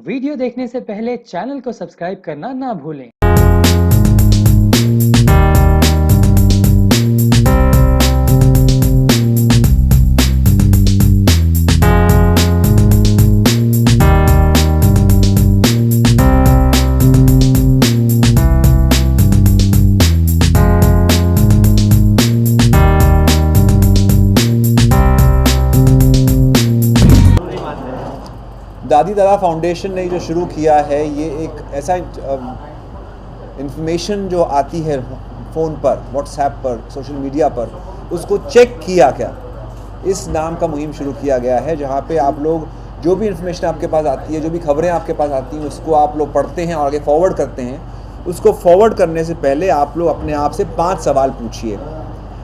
Video देखने से पहले चैनल को सब्सक्राइब करना ना भूलें। दादी दादा फाउंडेशन ने जो शुरू किया है, ये एक ऐसा इंफॉर्मेशन जो आती है फ़ोन पर, व्हाट्सएप पर, सोशल मीडिया पर, उसको चेक किया क्या, इस नाम का मुहिम शुरू किया गया है, जहाँ पे आप लोग जो भी इंफॉर्मेशन आपके पास आती है, जो भी खबरें आपके पास आती हैं, उसको आप लोग पढ़ते हैं और आगे फॉरवर्ड करते हैं। उसको फॉरवर्ड करने से पहले आप लोग अपने आप से 5 सवाल पूछिए।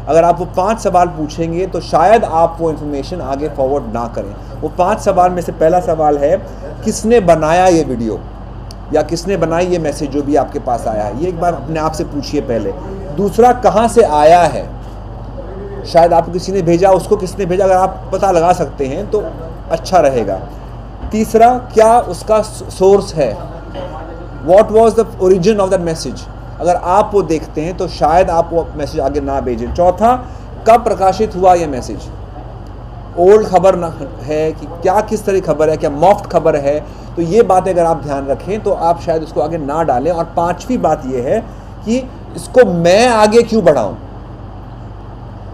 अगर आप वो 5 सवाल पूछेंगे तो शायद आप वो इन्फॉर्मेशन आगे फॉरवर्ड ना करें। वो 5 सवाल में से पहला सवाल है, किसने बनाया ये वीडियो या किसने बनाई ये मैसेज जो भी आपके पास आया है, ये एक बार अपने आप से पूछिए पहले। दूसरा, कहाँ से आया है, शायद आपको किसी ने भेजा, उसको किसने भेजा, अगर आप पता लगा सकते हैं तो अच्छा रहेगा। तीसरा, क्या उसका सोर्स है, what was the origin of that message, अगर आप वो देखते हैं तो शायद आप वो मैसेज आगे ना भेजें। चौथा, कब प्रकाशित हुआ ये मैसेज, ओल्ड खबर है कि क्या, किस तरह खबर है, क्या मॉफ्ट खबर है, तो ये बातें अगर आप ध्यान रखें तो आप शायद उसको आगे ना डालें। और 5वीं बात ये है कि इसको मैं आगे क्यों बढ़ाऊं।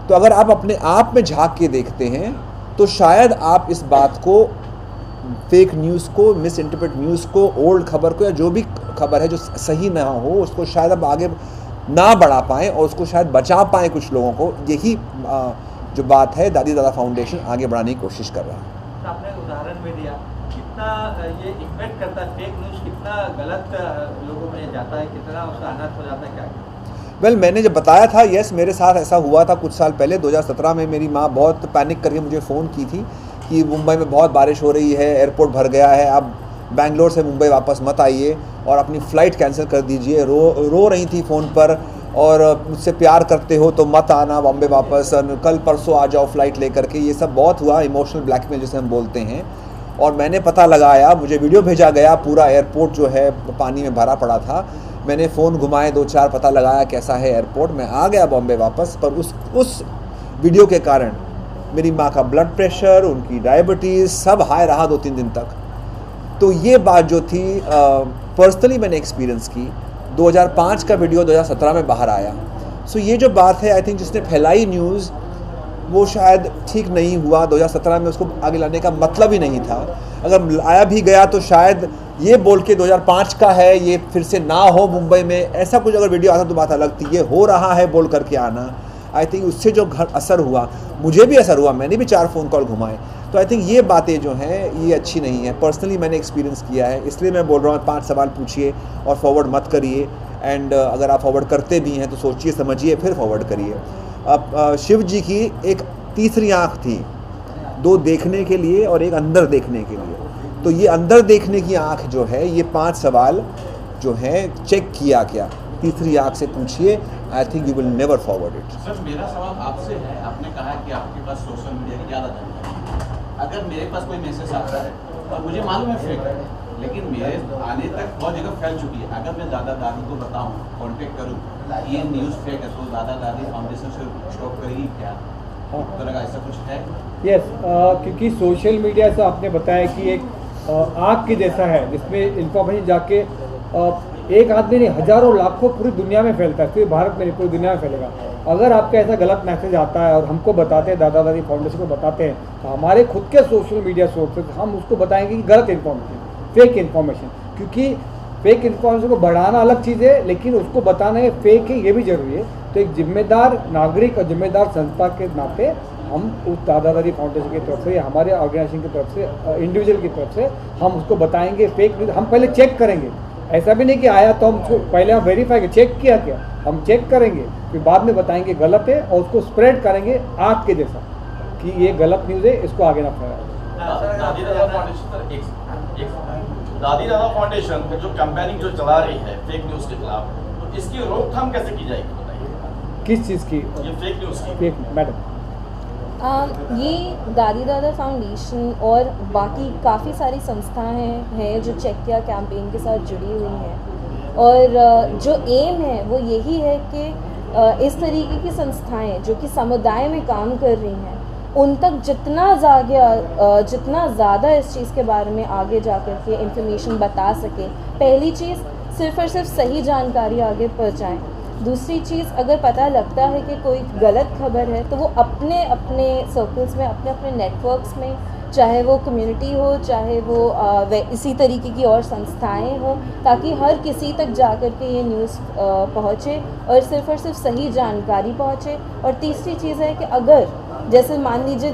तो अगर आप अपने आप में झांक के देखते हैं तो शायद आप इस बात को, फेक न्यूज़ को, मिस इंटरप्रेट न्यूज़ को, ओल्ड खबर को, या जो भी खबर है जो सही ना हो, उसको शायद आप आगे ना बढ़ा पाएँ और उसको शायद बचा पाएँ कुछ लोगों को। यही जो बात है दादी दादा फाउंडेशन आगे बढ़ाने की कोशिश कर रहा है। तो आपने उदाहरण में दिया, कितना ये इफेक्ट करता है फेक न्यूज़, कितना गलत लोगों में जाता है, कितना उसका अनर्थ हो जाता है, क्या? मैंने जब बताया था, यस, मेरे साथ ऐसा हुआ था कुछ साल पहले 2017 में। मेरी माँ बहुत पैनिक करके मुझे फ़ोन की थी कि मुंबई में बहुत बारिश हो रही है, एयरपोर्ट भर गया है, आप बैंगलोर से मुंबई वापस मत आइए और अपनी फ़्लाइट कैंसिल कर दीजिए। रो रही थी फ़ोन पर, और मुझसे प्यार करते हो तो मत आना बॉम्बे वापस, कल परसों आ जाओ फ़्लाइट लेकर के। ये सब बहुत हुआ, इमोशनल ब्लैकमेल जिसे हम बोलते हैं। और मैंने पता लगाया, मुझे वीडियो भेजा गया, पूरा एयरपोर्ट जो है पानी में भरा पड़ा था। मैंने फ़ोन घुमाए 2-4, पता लगाया कैसा है एयरपोर्ट, मैं आ गया बॉम्बे वापस। पर उस वीडियो के कारण मेरी माँ का ब्लड प्रेशर, उनकी डायबिटीज़ सब हाई रहा 2-3 दिन तक। तो ये बात जो थी पर्सनली मैंने एक्सपीरियंस की। 2005 का वीडियो 2017 में बाहर आया। सो ये जो बात है, आई थिंक जिसने फैलाई न्यूज़, वो शायद ठीक नहीं हुआ। 2017 में उसको आगे लाने का मतलब ही नहीं था। अगर लाया भी गया तो शायद ये बोल के 2005 का है, ये फिर से ना हो मुंबई में, ऐसा कुछ अगर वीडियो आता तो बात अलग थी। ये हो रहा है बोल करके आना, आई थिंक उससे जो असर हुआ, मुझे भी असर हुआ, मैंने भी 4 फ़ोन कॉल घुमाए। तो आई थिंक ये बातें जो हैं ये अच्छी नहीं है। पर्सनली मैंने एक्सपीरियंस किया है, इसलिए मैं बोल रहा हूँ 5 सवाल पूछिए और फॉरवर्ड मत करिए। एंड अगर आप फॉरवर्ड करते भी हैं तो सोचिए समझिए फिर फॉरवर्ड करिए। अब शिव जी की एक तीसरी आँख थी, 2 देखने के लिए और एक अंदर देखने के लिए। तो ये अंदर देखने की आँख जो है, ये 5 सवाल जो है चेक किया क्या, तीसरी आँख से पूछिए। I think you will never forward it. Sir, मेरा सवाल आपसे है, आपने कहा कि आपके पास सोशल मीडिया की ज़्यादा जानकारी है। अगर मेरे पास कोई मैसेज आता है और मुझे मालूम है फेक है, लेकिन मेरे आने तक बहुत जगह फैल चुकी है, अगर मैं दादा दादी को बताऊं, कांटेक्ट करूं, ये न्यूज़ फेक है, तो दादा दादी फाउंडेशन से स्टॉप करेगी क्या? तो लगा ऐसा कुछ है? यस, क्योंकि सोशल मीडिया से आपने बताया कि एक आग के जैसा है, जिसमें इंफॉर्मेशन जाके एक आदमी नहीं, हज़ारों लाखों पूरी दुनिया में फैलता है, सिर्फ भारत में नहीं पूरी दुनिया में फैलेगा। अगर आपका ऐसा गलत मैसेज आता है और हमको बताते हैं, दादा दादी फाउंडेशन को बताते हैं, तो हमारे खुद के सोशल मीडिया सोर्सेज हम उसको बताएंगे कि गलत इन्फॉर्मेशन, फेक इन्फॉर्मेशन। क्योंकि फेक इन्फॉर्मेशन को बढ़ाना अलग चीज़ है, लेकिन उसको बताना है फेक है, ये भी जरूरी है। तो एक जिम्मेदार नागरिक और जिम्मेदार संस्था के नाते हम उस दादा दादी फाउंडेशन की तरफ से, हमारे ऑर्गेनाइजेशन की तरफ से, इंडिविजुअल की तरफ से हम उसको बताएंगे फेक न्यूज़। हम पहले चेक करेंगे, ऐसा भी नहीं कि आया तो हम उसको पहले हम वेरीफाई चेक किया क्या, हम चेक करेंगे, फिर बाद में बताएंगे गलत है और उसको स्प्रेड करेंगे आग के जैसा कि ये गलत न्यूज़ है, इसको आगे ना फैलाएं। दादी दादा फाउंडेशन जो कैंपेनिंग जो चला रही है फेक न्यूज़ के खिलाफ, तो इसकी रोकथाम कैसे की जाएगी, बताइए। किस चीज़ की? ये फेक न्यूज़ की। फेक मैडम, ये दादी दादा फाउंडेशन और बाकी काफ़ी सारी संस्थाएं हैं जो चेक किया कैंपेन के साथ जुड़ी हुई हैं, और जो एम है वो यही है कि इस तरीके की संस्थाएं जो कि समुदाय में काम कर रही हैं उन तक जितना ज़्यादा इस चीज़ के बारे में आगे जा कर के इंफॉर्मेशन बता सके। पहली चीज़ सिर्फ़ और सिर्फ सही जानकारी आगे पहुंचाएं। दूसरी चीज़, अगर पता लगता है कि कोई गलत खबर है तो वो अपने अपने सर्कल्स में, अपने अपने नेटवर्क्स में, चाहे वो कम्युनिटी हो, चाहे वो इसी तरीके की और संस्थाएं हो, ताकि हर किसी तक जा कर के ये न्यूज़ पहुँचे और सिर्फ सही जानकारी पहुँचे। और तीसरी चीज़ है कि अगर जैसे मान लीजिए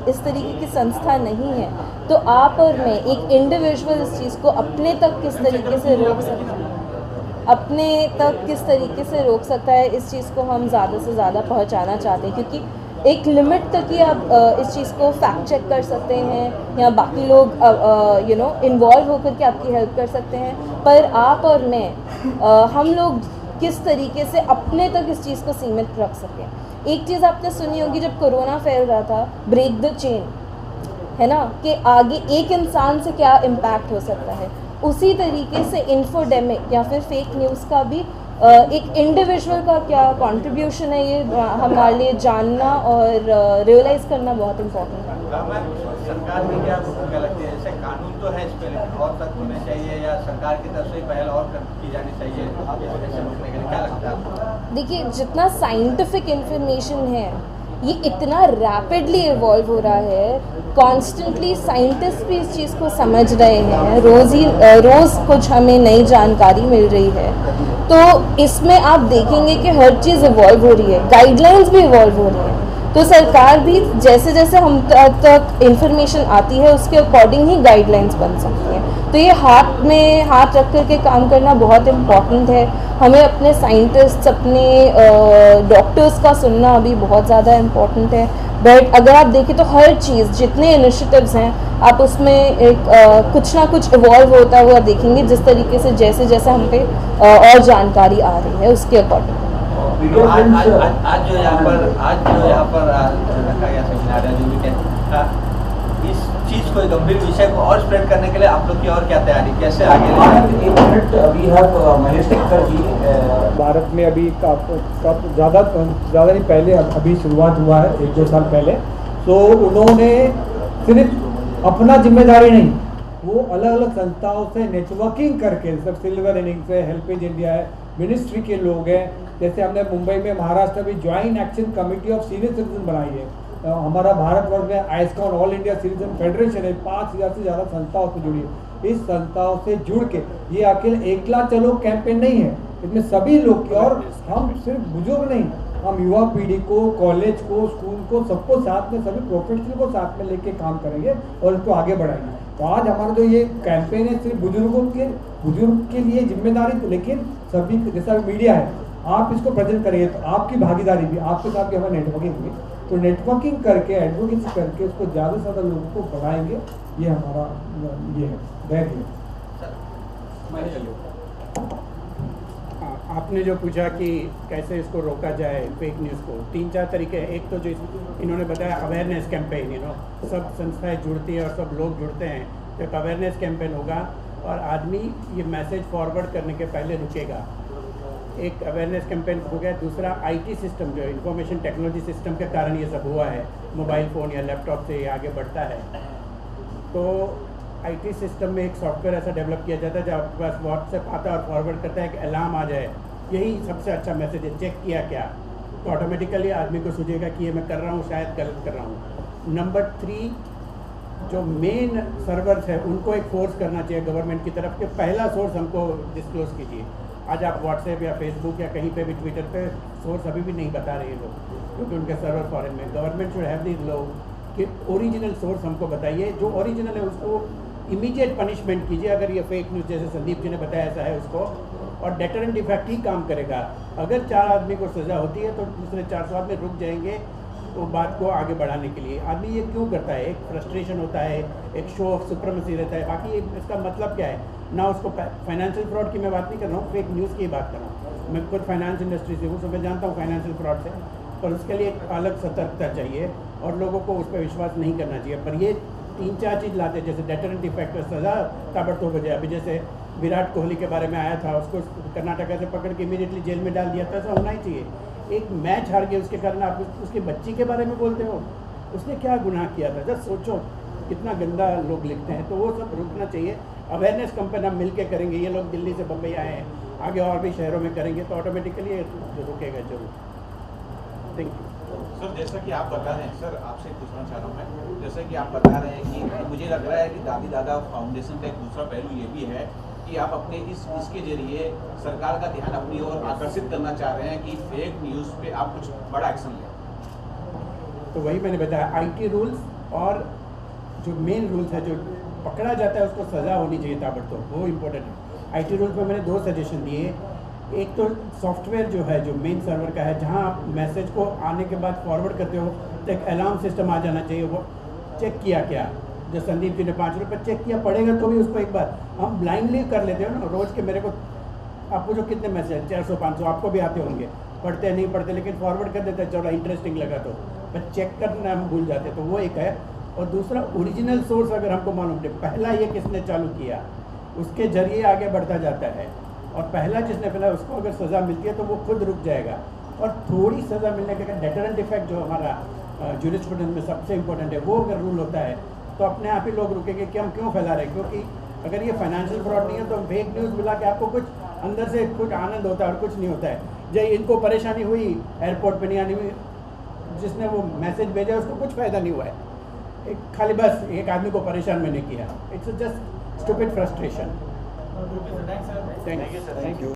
इस तरीके की संस्था नहीं है तो आप और मैं एक इंडिविजुअल इस चीज़ को अपने तक किस तरीके से रोक सकते हैं, अपने तक किस तरीके से रोक सकता है, इस चीज़ को हम ज़्यादा से ज़्यादा पहुंचाना चाहते हैं। क्योंकि एक लिमिट तक ही आप इस चीज़ को फैक्ट चेक कर सकते हैं या बाकी लोग इन्वॉल्व होकर के आपकी हेल्प कर सकते हैं, पर आप और मैं हम लोग किस तरीके से अपने तक इस चीज़ को सीमित रख सकें। एक चीज़ आपने सुनी होगी, जब कोरोना फैल रहा था, ब्रेक द चेन, है ना, कि आगे एक इंसान से क्या इम्पैक्ट हो सकता है। उसी तरीके से इन्फोडेमिक या फिर फेक न्यूज़ का भी एक इंडिविजुअल का क्या कंट्रीब्यूशन है, ये हमारे लिए जानना और रियलाइज़ करना बहुत इम्पोर्टेंट है। सरकार की क्या भूमिका लगती है? जैसे कानून तो है, इस पर और सख्त होने चाहिए या सरकार की तरफ से पहल और की जानी चाहिए ऐसे रोकने के लिए, क्या लगता है आपको? देखिए, जितना साइंटिफिक इंफॉर्मेशन है ये इतना रैपिडली इवॉल्व हो रहा है, कॉन्स्टेंटली साइंटिस्ट भी इस चीज़ को समझ रहे हैं, रोज़ कुछ हमें नई जानकारी मिल रही है। तो इसमें आप देखेंगे कि हर चीज़ इवॉल्व हो रही है, गाइडलाइंस भी इवॉल्व हो रही है। तो सरकार भी जैसे जैसे हम तक इंफॉर्मेशन आती है उसके अकॉर्डिंग ही गाइडलाइंस बन सकती हैं। तो ये हाथ में हाथ रख कर के काम करना बहुत इम्पॉर्टेंट है। हमें अपने साइंटिस्ट्स, अपने डॉक्टर्स का सुनना अभी बहुत ज़्यादा इम्पॉर्टेंट है। बट अगर आप देखें तो हर चीज़, जितने इनिशिएटिव्स हैं, आप उसमें एक कुछ ना कुछ इवॉल्व होता है, वो आप देखेंगे जिस तरीके से जैसे जैसे हम पे और जानकारी आ रही है उसके अकॉर्डिंग। आज जो यहाँ पर रखा गया सेमिनार है, जो भी इस चीज़ को, गंभीर विषय को और स्प्रेड करने के लिए आप लोग की और क्या तैयारी, कैसे आगे भारत में अभी ज़्यादा नहीं, पहले अभी शुरुआत हुआ है 1-2 साल पहले। तो उन्होंने सिर्फ अपना जिम्मेदारी नहीं, वो अलग अलग संस्थाओं से नेटवर्किंग करके, सब सिल्वर इनिंग्स है, हेल्पेज इंडिया है, मिनिस्ट्री के लोग हैं, जैसे हमने मुंबई में, महाराष्ट्र में joint action committee of senior citizen बनाई है। हमारा भारतवर्ष में ISKCON all India citizen federation है, 5000 से ज़्यादा संस्थाओं से जुड़ी है। इस संस्थाओं से जुड़ के, ये अकेले एकला चलो कैंपेन नहीं है, इसमें सभी लोग की, और हम सिर्फ बुजुर्ग नहीं, हम युवा पीढ़ी को, कॉलेज को, स्कूल को, सबको साथ में, सभी प्रोफेशनल को साथ में लेके काम करेंगे और इसको आगे बढ़ाएंगे। तो आज हमारा जो ये कैंपेन है सिर्फ बुजुर्ग के लिए जिम्मेदारी, तो लेकिन सभी, जैसा मीडिया है, आप इसको प्रेजेंट करेंगे तो आपकी भागीदारी भी, आपके साथ भी हमारी नेटवर्किंग होगी। तो नेटवर्किंग करके, एडवोकेसी करके उसको ज़्यादा से ज़्यादा लोगों को बढ़ाएंगे, ये हमारा ये है धैर्य। आपने जो पूछा कि कैसे इसको रोका जाए फेक न्यूज़ को, 3-4 तरीके हैं। एक तो जो इन्होंने बताया अवेयरनेस कैंपेन, सब संस्थाएं जुड़ती हैं और सब लोग जुड़ते हैं, तो एक अवेयरनेस कैंपेन होगा और आदमी ये मैसेज फॉरवर्ड करने के पहले रुकेगा। एक अवेयरनेस कैंपेन हो गया। दूसरा, आईटी सिस्टम जो इंफॉर्मेशन टेक्नोलॉजी सिस्टम के कारण ये सब हुआ है, मोबाइल फ़ोन या लैपटॉप से ये आगे बढ़ता है। तो आईटी सिस्टम में एक सॉफ्टवेयर ऐसा डेवलप किया जाता है जब आपके पास व्हाट्सएप आता है और फॉरवर्ड करता है कि अलार्म आ जाए, यही सबसे अच्छा मैसेज है, चेक किया क्या, तो ऑटोमेटिकली आदमी को सूझेगा कि ये मैं कर रहा हूँ, शायद गलत कर रहा हूँ। नंबर 3, जो मेन सर्वर्स है उनको एक फोर्स करना चाहिए गवर्नमेंट की तरफ के पहला सोर्स हमको डिस्क्लोज कीजिए। आज आप व्हाट्सएप या फेसबुक या कहीं पे भी, ट्विटर पे सोर्स अभी भी नहीं बता रहे हैं लोग, क्योंकि उनके सर्वर फॉरेन में। Government should have this law कि ओरिजिनल सोर्स हमको बताइए, जो ओरिजिनल है उसको इमीडिएट पनिशमेंट कीजिए। अगर ये फेक न्यूज़ जैसे संदीप जी ने बताया ऐसा है उसको, और डेटरेंट इफेक्ट ही काम करेगा। अगर 4 आदमी को सज़ा होती है तो दूसरे 400 आदमी रुक जाएंगे तो बात को आगे बढ़ाने के लिए। आदमी ये क्यों करता है? एक फ्रस्ट्रेशन होता है, एक शो ऑफ सुप्रीमेसी रहता है, बाकी इसका मतलब क्या है ना। उसको फाइनेंशियल फ्रॉड की मैं बात नहीं कर रहा हूँ, फेक न्यूज़ की बात कर रहा हूँ। मैं खुद फाइनेंस इंडस्ट्री से हूँ, तो मैं जानता हूँ फाइनेंशियल फ्रॉड से, पर उसके लिए एक अलग सतर्कता चाहिए। और लोगों को उस पर विश्वास नहीं करना चाहिए। पर ये 3-4 चीज़ लाते हैं, जैसे डेटरेंट इफेक्ट, सज़ा ताबड़तोड़ हो जाए। अभी जैसे विराट कोहली के बारे में आया था, उसको कर्नाटका से पकड़ के इमीडिएटली जेल में डाल दिया था, ऐसा होना ही चाहिए। एक मैच हार गया उसके कारण आप उसकी बच्ची के बारे में बोलते हो, उसने क्या गुनाह किया था? जस्ट सोचो कितना गंदा लोग लिखते हैं। तो वो सब रुकना चाहिए। अवेयरनेस कैंपेन हम मिल के करेंगे, ये लोग दिल्ली से बम्बई आए हैं, आगे और भी शहरों में करेंगे तो ऑटोमेटिकली रुकेगा जरूर। Thank you sir. जैसा कि आप बता रहे हैं सर, आपसे पूछना चाह रहा हूँ मैं, जैसा कि आप बता रहे हैं कि मुझे लग रहा है कि दादी दादा फाउंडेशन का एक दूसरा पहलू ये भी है कि आप अपने इसके जरिए सरकार का ध्यान अपनी ओर आकर्षित करना चाह रहे हैं कि फेक न्यूज़ पे आप कुछ बड़ा एक्शन लें। तो वही मैंने बताया, आईटी रूल्स और जो मेन रूल्स है, जो पकड़ा जाता है उसको सज़ा होनी चाहिए ताबड़तोड़, वो इम्पोर्टेंट है। आईटी रूल्स में मैंने 2 सजेशन दिए। एक तो सॉफ्टवेयर जो है, जो मेन सर्वर का है, जहाँ आप मैसेज को आने के बाद फॉरवर्ड करते हो तो एक अलार्म सिस्टम आ जाना चाहिए। वो चेक किया क्या, जो संदीप जी ने 5 रुपये चेक किया, पड़ेगा तो भी उसको एक बार हम ब्लाइंडली कर लेते हो ना। रोज़ के मेरे को आपको जो कितने मैसेज 400-500 आपको भी आते होंगे, पढ़ते नहीं पढ़ते, लेकिन फॉरवर्ड कर देते हैं, चलो इंटरेस्टिंग लगा तो, पर चेक करना हम भूल जाते। तो वो एक है। और दूसरा, ओरिजिनल सोर्स अगर हमको मालूम है पहला ये किसने चालू किया, उसके जरिए आगे बढ़ता जाता है। और पहला जिसने फैलाया उसको अगर सज़ा मिलती है तो वो खुद रुक जाएगा। और थोड़ी सज़ा मिलने के डेटरेंट इफेक्ट जो हमारा ज्यूरिस्प्रूडेंस में सबसे इम्पोर्टेंट है, वो अगर रूल होता है तो अपने आप ही लोग रुकेंगे कि हम क्यों फैला रहे हैं। क्योंकि अगर ये फाइनेंशियल फ्रॉड नहीं है तो फेक न्यूज़ मिला के आपको कुछ अंदर से कुछ आनंद होता है और कुछ नहीं होता है। जब इनको परेशानी हुई एयरपोर्ट पर नहीं आनी हुई, जिसने वो मैसेज भेजा उसको कुछ फ़ायदा नहीं हुआ है। एक खाली बस एक आदमी को परेशान मैंने किया। It's just stupid frustration. Thank you.